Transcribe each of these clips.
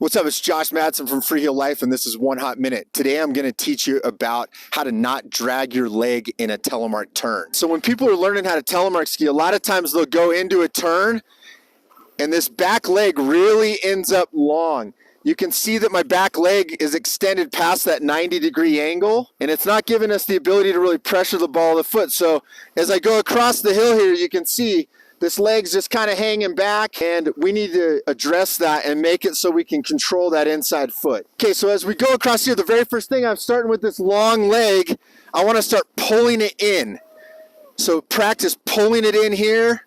What's up? It's Josh Madsen from Free Heel Life, and this is One Hot Minute. Today I'm going to teach you about how to not drag your leg in a telemark turn. So when people are learning how to telemark ski, a lot of times they'll go into a turn and this back leg really ends up long. You can see that my back leg is extended past that 90-degree angle, and it's not giving us the ability to really pressure the ball of the foot. So as I go across the hill here, you can see this leg's just kind of hanging back, and we need to address that and make it so we can control that inside foot. Okay, so as we go across here, the very first thing, I'm starting with this long leg. I want to start pulling it in. So practice pulling it in here,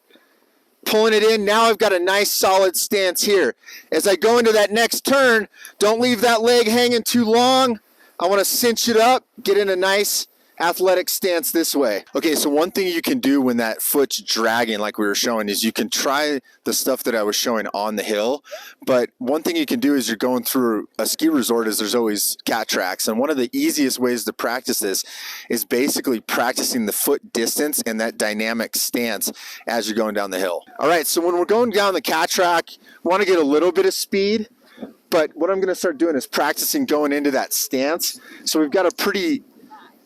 pulling it in. Now I've got a nice solid stance here. As I go into that next turn, don't leave that leg hanging too long. I want to cinch it up, get in a nice athletic stance this way. Okay, so one thing you can do when that foot's dragging, like we were showing, is you can try the stuff that I was showing on the hill. But one thing you can do is you're going through a ski resort is there's always cat tracks. And one of the easiest ways to practice this is basically practicing the foot distance and that dynamic stance as you're going down the hill. All right, so when we're going down the cat track, we want to get a little bit of speed. But what I'm going to start doing is practicing going into that stance. So we've got a pretty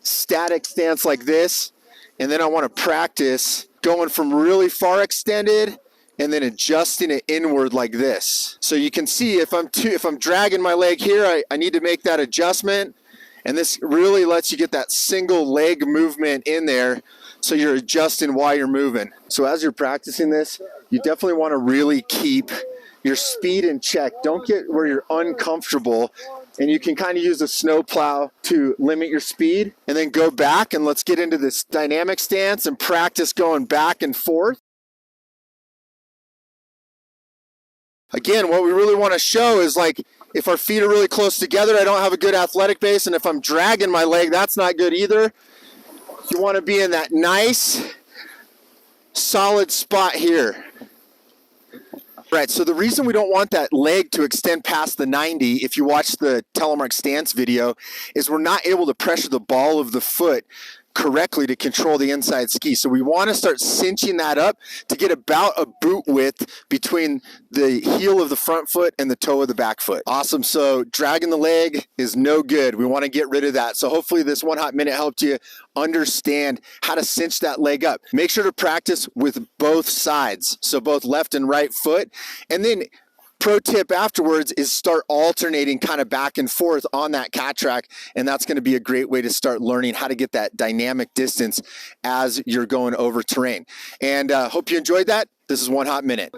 static stance like this, and then I want to practice going from really far extended and then adjusting it inward like this. So you can see if I'm dragging my leg here, I need to make that adjustment, and this really lets you get that single leg movement in there, so you're adjusting while you're moving. So as you're practicing this, you definitely want to really keep your speed in check. Don't get where you're uncomfortable, and you can kind of use a snow plow to limit your speed, and then go back, and let's get into this dynamic stance and practice going back and forth. Again, what we really want to show is, like, if our feet are really close together, I don't have a good athletic base, and if I'm dragging my leg, that's not good either. You want to be in that nice, solid spot here. Right, so the reason we don't want that leg to extend past the 90, if you watch the Telemark stance video, is we're not able to pressure the ball of the foot correctly to control the inside ski. So we want to start cinching that up to get about a boot width between the heel of the front foot and the toe of the back foot. Awesome, so dragging the leg is no good. We want to get rid of that. So hopefully this One Hot Minute helped you understand how to cinch that leg up. Make sure to practice with both sides, so both left and right foot. And then pro tip afterwards is start alternating kind of back and forth on that cat track, and that's going to be a great way to start learning how to get that dynamic distance as you're going over terrain. And hope you enjoyed that. This is One Hot Minute.